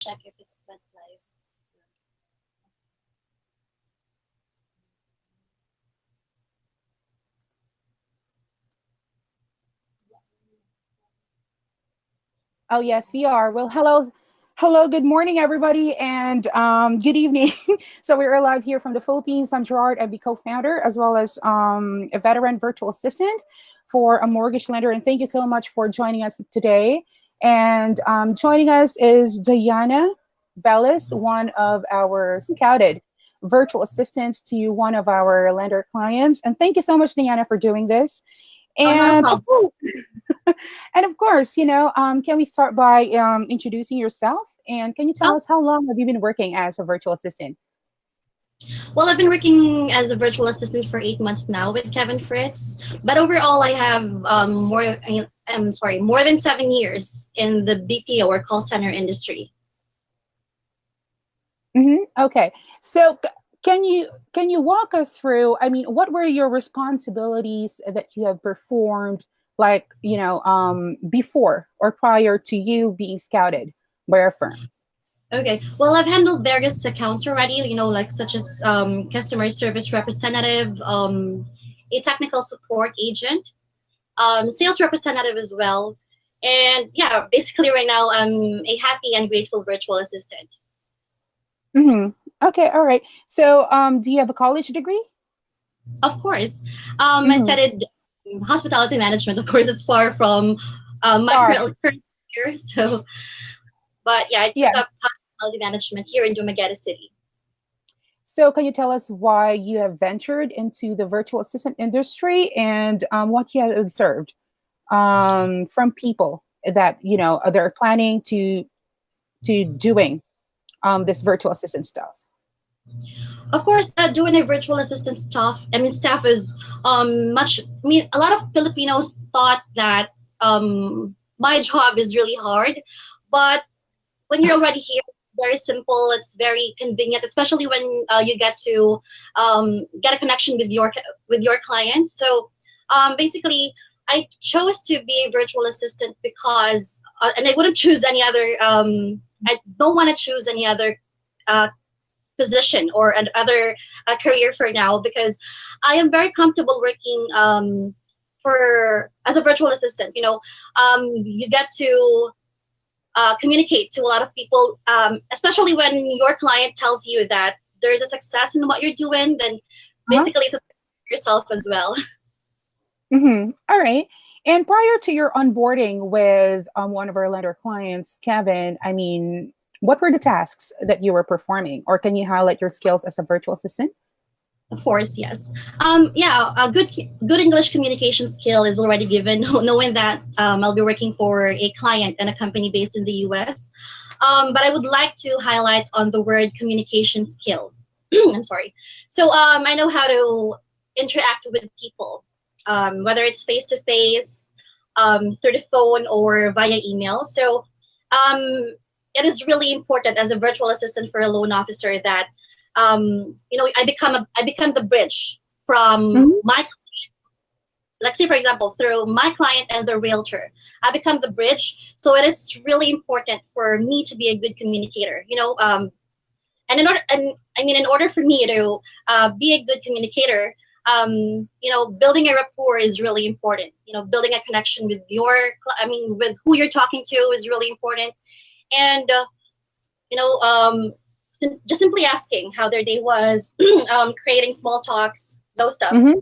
check if it went live. Oh, yes, we are. Well, hello. Hello, good morning, everybody, and good evening. So we're live here from the Philippines. I'm Gerard, I'm the co-founder, as well as a veteran virtual assistant for a mortgage lender. And thank you so much for joining us today. And joining us is Dianna Velos, one of our scouted virtual assistants to one of our lender clients. And thank you so much, Dianna, for doing this. Oh, not a And of problem. course, and of course, can we start by introducing yourself? And can you tell Oh, us how long have you been working as a virtual assistant? well, I've been working as a virtual assistant for 8 months now with Kevin Fritz. But overall, I have I'm sorry, more than 7 years in the BPO or call center industry. Okay, so can you walk us through? I mean, what were your responsibilities that you have performed, like before or prior to you being scouted by our firm? Okay. Well, I've handled various accounts already, like such as customer service representative, a technical support agent, sales representative as well. And yeah, basically right now I'm a happy and grateful virtual assistant. hmm Okay, all right. So, do you have a college degree? Of course, I Mm-hmm. studied hospitality management. Of course, it's far from my Far. current career. So, but yeah, I Yeah. took up hospitality management here in Dumaguete City. So, can you tell us why you have ventured into the virtual assistant industry and what you have observed from people that they're planning to doing this virtual assistant stuff? Of course, doing a virtual assistant stuff, I mean, staff is much. I mean, a lot of Filipinos thought that my job is really hard, but when you're already here, it's very simple. It's very convenient, especially when you get to get a connection with your clients. So basically, I chose to be a virtual assistant because, and I wouldn't choose any other. I don't want to choose any other uh, position or another career for now because I am very comfortable working for as a virtual assistant. You get to communicate to a lot of people, especially when your client tells you that there's a success in what you're doing. Then Uh-huh. basically it's a yourself as well. All right. And prior to your onboarding with one of our lender clients, Kevin, I mean, what were the tasks that you were performing, or can you highlight your skills as a virtual assistant? Of course, yes. Yeah, a good English communication skill is already given, knowing that I'll be working for a client and a company based in the U.S. But I would like to highlight on the word communication skill. I'm sorry. So I know how to interact with people, whether it's face to face, through the phone, or via email. So um, it is really important as a virtual assistant for a loan officer that I become the bridge from Mhm. my, let's say for example, through my client and the realtor. I become the bridge. So it is really important for me to be a good communicator. And in order for me to be a good communicator, building a rapport is really important. Building a connection with with who you're talking to is really important. And you know, just simply asking how their day was, creating small talks, those stuff. Mhm.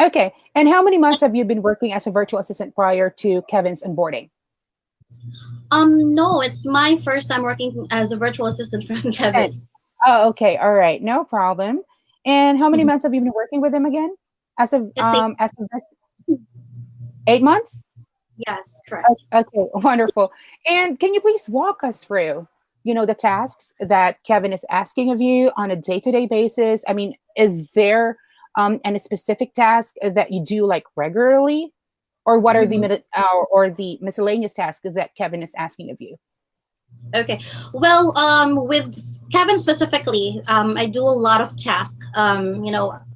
Okay. And how many months have you been working as a virtual assistant prior to Kevin's onboarding? No, it's my first time working as a virtual assistant from And, Kevin. oh, okay. All right. No problem. And how many months have you been working with him again? Let's say As of this, 8 months? yes, correct. Okay, wonderful. And can you please walk us through, the tasks that Kevin is asking of you on a day-to-day basis? I mean, is there any specific task that you do like regularly, or what are the hmm or the miscellaneous tasks that Kevin is asking of you? Okay. Well, with Kevin specifically, I do a lot of tasks.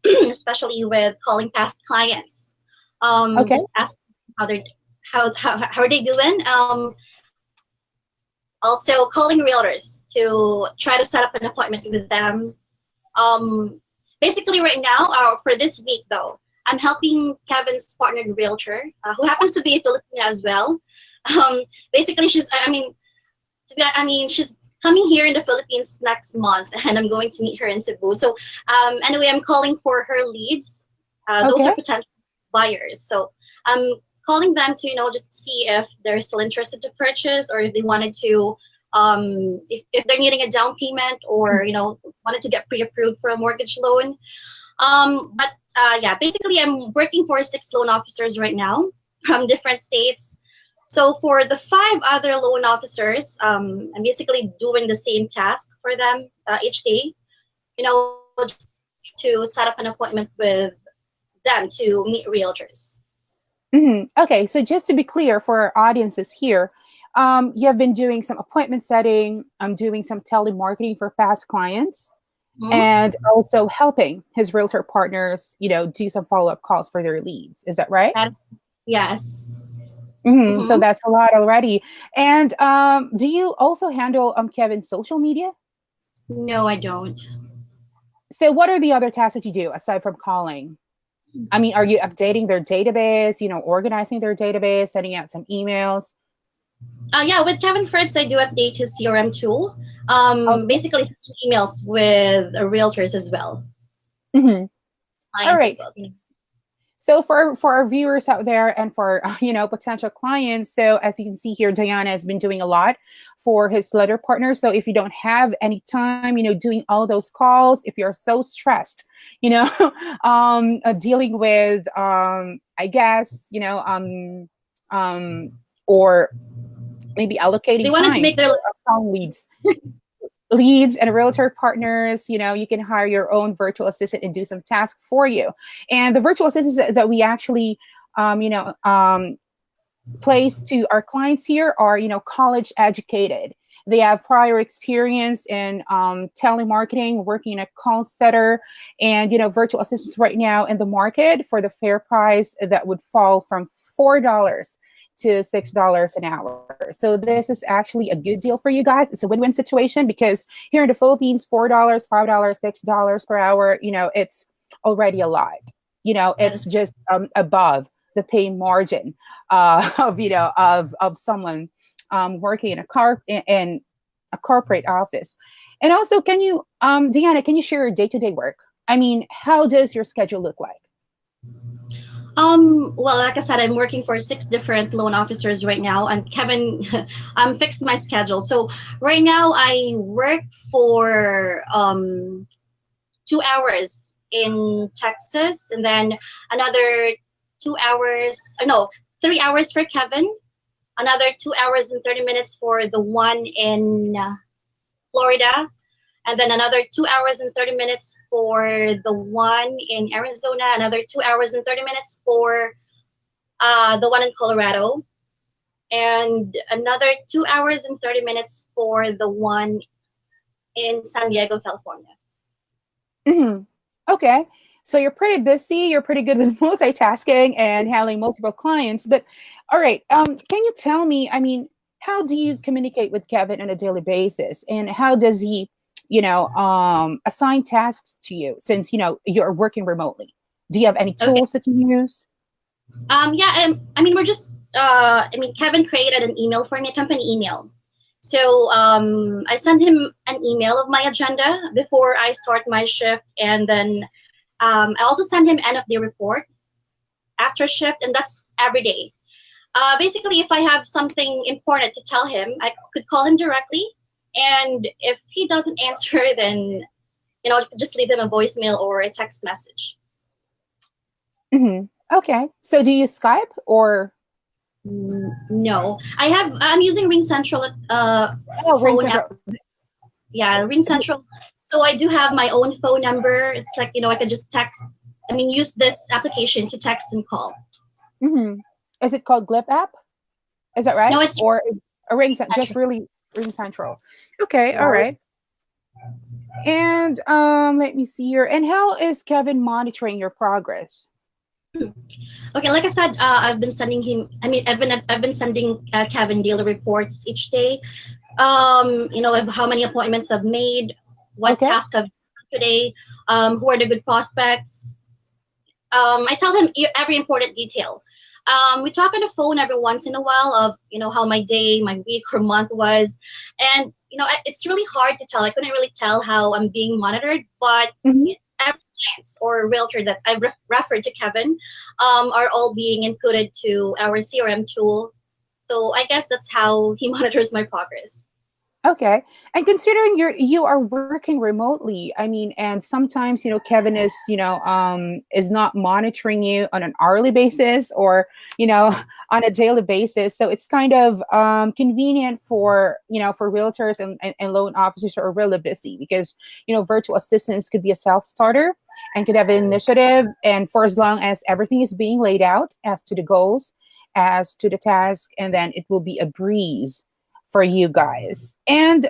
Especially with calling past clients. Okay. Just ask how they're how are they doing. also calling realtors to try to set up an appointment with them. Basically, right now, for this week though, I'm helping Kevin's partnered realtor, who happens to be a Filipino as well. Basically, she's coming here in the Philippines next month, and I'm going to meet her in Cebu. So, anyway, I'm calling for her leads. Those are Okay. potential buyers. So, I'm calling them to, just see if they're still interested to purchase, or if they wanted to, if they're needing a down payment, or wanted to get pre-approved for a mortgage loan. But yeah, basically, I'm working for 6 loan officers right now from different states. So for the 5 other loan officers, I'm basically doing the same task for them each day. Just to set up an appointment with them to meet realtors. Okay, so just to be clear for our audiences here, you have been doing some appointment setting, doing some telemarketing for past clients, Mhm. and also helping his realtor partners, do some follow-up calls for their leads. Is that right? That's yes. So Hmm. that's a lot already. And do you also handle Kevin's social media? No, I don't. So what are the other tasks that you do aside from calling? I mean, are you updating their database, organizing their database, sending out some emails? Yeah, with Kevin Fritz, I do update his CRM tool. Okay. Basically sending emails with realtors as well, Mhm. All clients as right. well. So for our viewers out there and for potential clients, so as you can see here, Dianna has been doing a lot for his letter partner. So if you don't have any time, doing all those calls, if you're so stressed, dealing with I guess um, or maybe They allocating wanted to time make their for upcoming leads and realtor partners, you can hire your own virtual assistant and do some tasks for you. And the virtual assistants that we actually um, you know um, place to our clients here are college educated. They have prior experience in telemarketing, working in a call center, and virtual assistants right now in the market for the fair price that would fall from $4 to $6 an hour. So this is actually a good deal for you guys. It's a win-win situation because here in the Philippines, $4, $5, $6 per hour, it's already a lot. That It's is just above the pay margin of someone working in a corporate office. And also, can you, Deanna, can you share your day-to-day work? I mean, how does your schedule look like? well, like I said, I'm working for 6 different loan officers right now, and Kevin, fixed my schedule. So right now I work for 2 hours in Texas, and then another 2 hours. No, 3 hours for Kevin. Another 2 hours and 30 minutes for the one in Florida, and then another 2 hours and 30 minutes for the one in Arizona, another 2 hours and 30 minutes for the one in Colorado, and another 2 hours and 30 minutes for the one in San Diego, California. Hmm. Okay. So you're pretty busy. You're pretty good with multitasking and handling multiple clients. But all right, can you tell me? I mean, how do you communicate with Kevin on a daily basis, and how does he, assign tasks to you since you're working remotely? Do you have any Okay. tools that you use? Yeah. We're just. Kevin created an email for me, a company email. So I send him an email of my agenda before I start my shift, and then I also send him end of day report after shift, and that's every day. Basically, if I have something important to tell him, I could call him directly, and if he doesn't answer, then just leave him a voicemail or a text message. Hmm. Okay. So do you Skype or No, I'm using Ring Central oh, Ring phone app. Central? Yeah, Ring Central. So I do have my own phone number. It's like I could just text. Use this application to text and call. Hmm. Is it called Glip app? Is that No, right? it's Or a just Central. really Ring Central? Okay. All Yeah. right. And let me see here. And how is Kevin monitoring your progress? Okay, like I said, I've been sending him. I've been sending Kevin daily reports each day. of how many appointments I've made, what Okay. task I've done today, who are the good prospects. I tell him every important detail. We talk on the phone every once in a while of how my day, my week, or month was, and it's really hard to tell. I couldn't really tell how I'm being monitored, but Hmm. every clients or realtor that I referred to Kevin are all being inputted to our CRM tool. So I guess that's how he monitors my progress. Okay. And considering you are working remotely, I mean, and sometimes, Kevin is, is not monitoring you on an hourly basis or, on a daily basis. So it's kind of convenient for, for realtors and loan officers who are really busy because, virtual assistants could be a self-starter and could have an initiative. And for as long as everything is being laid out as to the goals, as to the task, and then it will be a breeze for you guys. And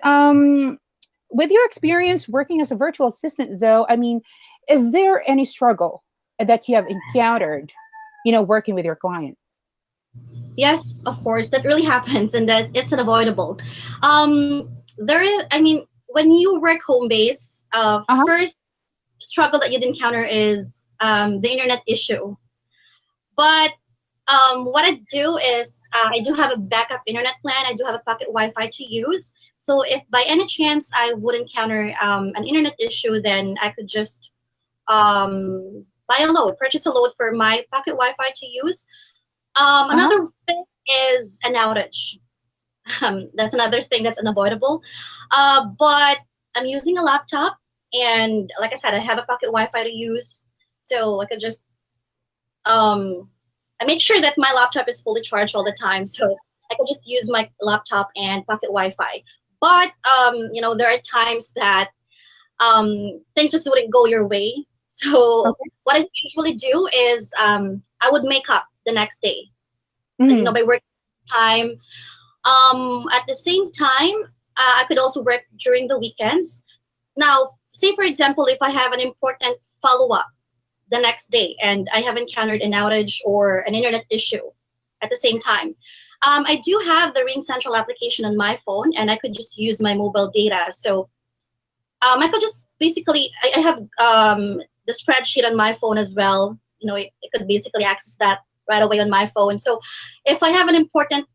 with your experience working as a virtual assistant, though, I mean, is there any struggle that you have encountered, working with your client? Yes, of course, that really happens, and that it's unavoidable. There is, when you work home base, Uh huh. first struggle that you'd encounter is the internet issue. But what I do is I do have a backup internet plan. I do have a pocket Wi-Fi to use. So if by any chance I would encounter an internet issue, then I could just buy a load, purchase a load for my pocket Wi-Fi to use. Uh huh. Another thing is an outage. That's another thing that's unavoidable. But I'm using a laptop, and like I said, I have a pocket Wi-Fi to use, so I could just I make sure that my laptop is fully charged all the time, so I can just use my laptop and pocket Wi-Fi. But there are times that things just wouldn't go your way. So Okay. what I usually do is I would make up the next day, Hmm. by working time. At the same time, I could also work during the weekends. Now, say for example, if I have an important follow-up the next day and I have encountered an outage or an internet issue at the same time, I do have the Ring Central application on my phone, and I could just use my mobile data. So I could just basically, I have the spreadsheet on my phone as well. It could basically access that right away on my phone. So if I have an important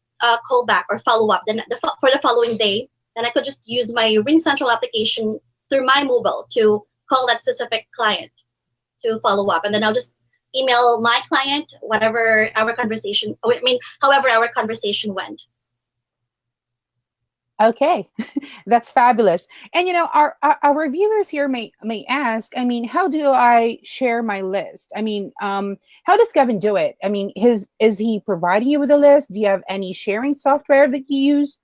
callback or follow up, then for the following day, then I could just use my Ring Central application through my mobile to call that specific client to follow up, and then I'll just email my client whatever our conversation. However our conversation went. Okay, that's fabulous. And our viewers here may ask, I mean, how do I share my list? I mean, how does Kevin do it? I mean, his is he providing you with a list? Do you have any sharing software that you use?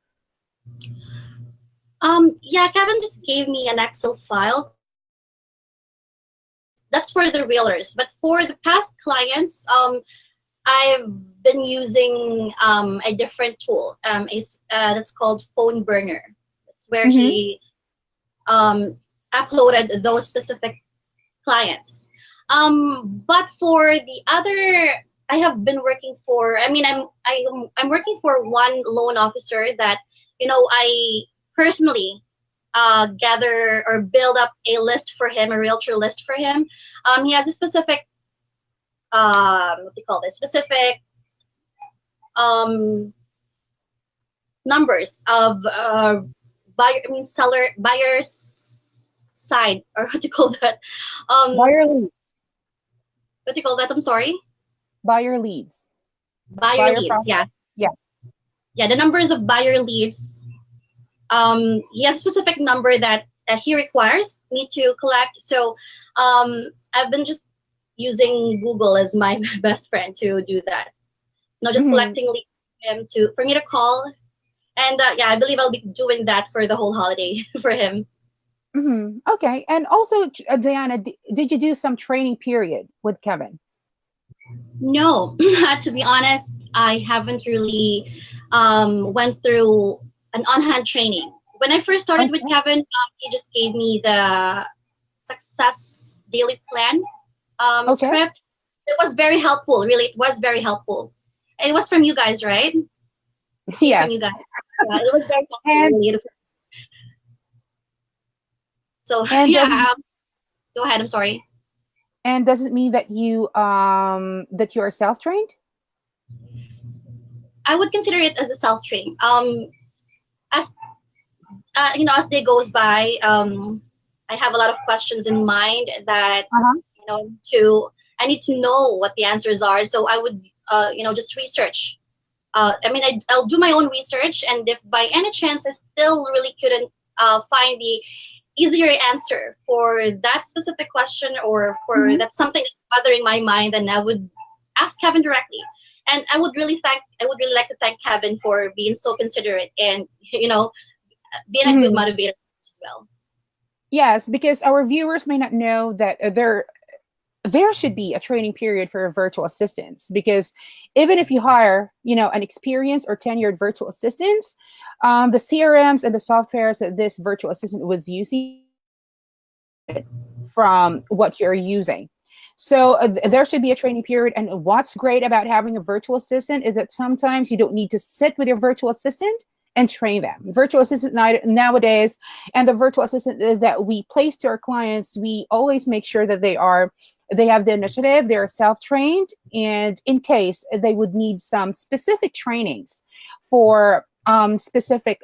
Yeah, Kevin just gave me an Excel file. That's for the realtors, but for the past clients, I've been using a different tool. That's called Phone Burner. That's where Mm-hmm. he um, uploaded those specific clients. But for the other, I have been working for. I'm working for one loan officer that I personally gather or build up a list for him, a realtor list for him. He has a specific what do you call this? Specific um, numbers of seller buyer's side, or what do you call that? Um, Buyer leads, what do you call that? I'm sorry. buyer leads, Buyer buyer leads. process. Yeah, Yeah. yeah. The numbers of buyer leads. He has a specific number that he requires me to collect. So I've been just using Google as my best friend to do that. Just Mm-hmm. collecting leads for me to call. And yeah, I believe I'll be doing that for the whole holiday for him. Mm-hmm. Okay. And also, Diana, did you do some training period with Kevin? No, to be honest, I haven't really went through an on-hand training. When I first started with Okay. Kevin, he just gave me the success daily plan Okay. script. It was very helpful. Really, it was very helpful. It was from you guys, right? Came from Yes. you guys. Yeah, it was very comfortable, And really. So and does yeah, go ahead. I'm sorry. and does it mean that you are self-trained? I would consider it as a self train. As as day goes by, I have a lot of questions in mind that Uh-huh. to I need to know what the answers are. So I would just research. I'll do my own research, and if by any chance I still really couldn't find the easier answer for that specific question, or for Mhm. that something that's bothering my mind, then I would ask Kevin directly. And I would really like to thank Kevin for being so considerate and being a good Mhm. motivator as well. Yes, because our viewers may not know that there should be a training period for virtual assistants, because even if you hire an experienced or tenured virtual assistants, the CRMs and the softwares that this virtual assistant was using may be different from what you're using. So there should be a training period. And what's great about having a virtual assistant is that sometimes you don't need to sit with your virtual assistant and train them. Virtual assistant nowadays, and the virtual assistant that we place to our clients, we always make sure that they have the initiative, they're self-trained, and in case they would need some specific trainings for specific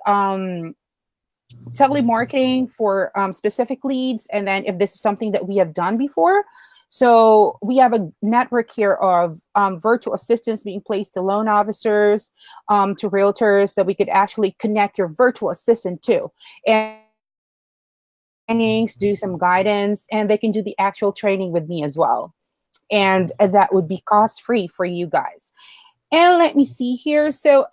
telemarketing, for specific leads, and then if this is something that we have done before. So we have a network here of virtual assistants being placed to loan officers, to realtors, that we could actually connect your virtual assistant to. And we can do some trainings, do some guidance, and they can do the actual training with me as well. And that would be cost free for you guys. And let me see here. So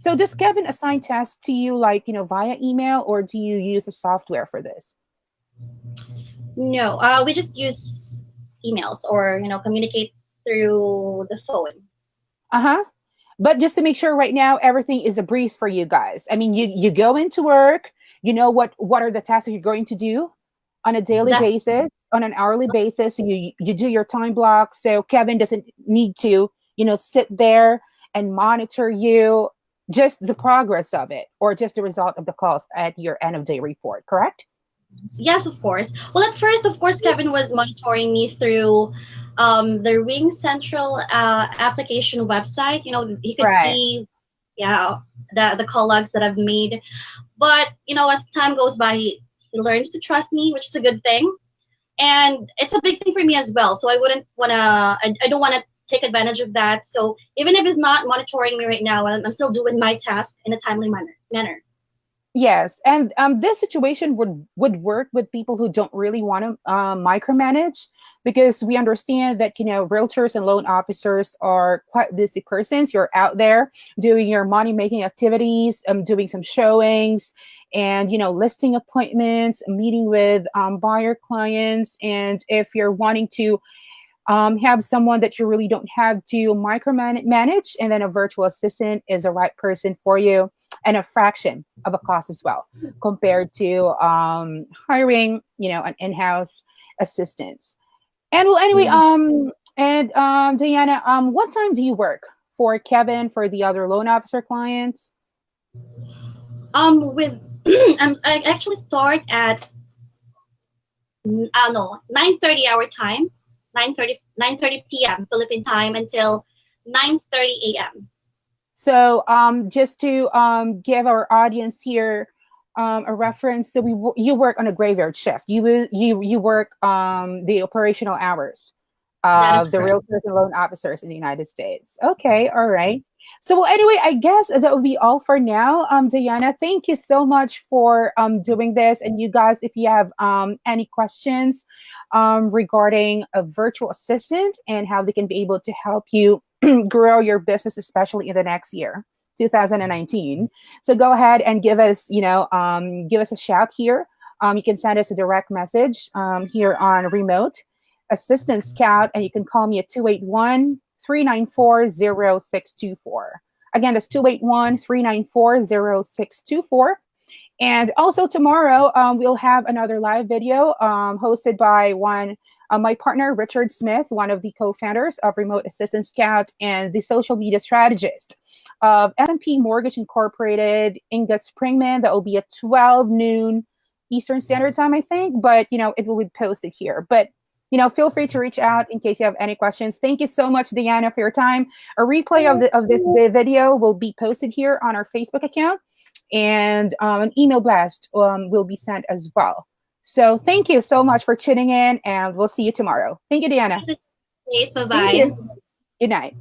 does Kevin assign tasks to you, like, via email, or do you use the software for this? No, we just use emails, or communicate through the phone. Uh-huh. But just to make sure, right now everything is a breeze for you guys. I mean, you go into work, you know what are the tasks that you're going to do on a daily Definitely. basis, on an hourly basis. You do your time block, so Kevin doesn't need to, sit there and monitor you, just the progress of it, or just the result of the calls at your end of day report, correct? Yes, of course. Well, at first, of course, Kevin was monitoring me through the Ring Central application website. He could Right. see, yeah, the call logs that I've made. But as time goes by, he learns to trust me, which is a good thing, and it's a big thing for me as well. So I wouldn't wanna, I don't wanna take advantage of that. So even if he's not monitoring me right now, I'm still doing my task in a timely manner. Yes, and this situation would work with people who don't really want to micromanage, because we understand that realtors and loan officers are quite busy persons. You're out there doing your money making activities, doing some showings, and listing appointments, meeting with buyer clients, and if you're wanting to have someone that you really don't have to micromanage, and then a virtual assistant is the right person for you, and a fraction of a cost as well, compared to hiring an in-house assistant. And well, anyway, Mm. Dianna, what time do you work for Kevin, for the other loan officer clients? With I actually start at no 9:30 our time, 9:30 p.m. Philippine time until 9:30 a.m. So just to give our audience here a reference, so you work on a graveyard shift. You work the operational hours That is of the correct. realtors and loan officers in the United States. Okay, all right. So well, anyway, I guess that would be all for now. Diana, thank you so much for doing this. And you guys, if you have any questions regarding a virtual assistant and how they can be able to help you grow your business, especially in the next year, 2019. So go ahead and give us a shout here. You can send us a direct message here on remote assistant scout, and you can call me at 281-394-0624. Again, that's 281-394-0624. And also tomorrow, we'll have another live video hosted by one My partner, Richard Smith, one of the co-founders of Remote Assistant Scout and the social media strategist of S&P Mortgage Incorporated, Inga Springman. That will be at 12 noon Eastern Standard Time, I think, but it will be posted here. But feel free to reach out in case you have any questions. Thank you so much, Dianna, for your time. A replay of this video will be posted here on our Facebook account, and an email blast will be sent as well. So thank you so much for tuning in, and we'll see you tomorrow. Thank you, Dianna. Bye Thank bye. you. Good night.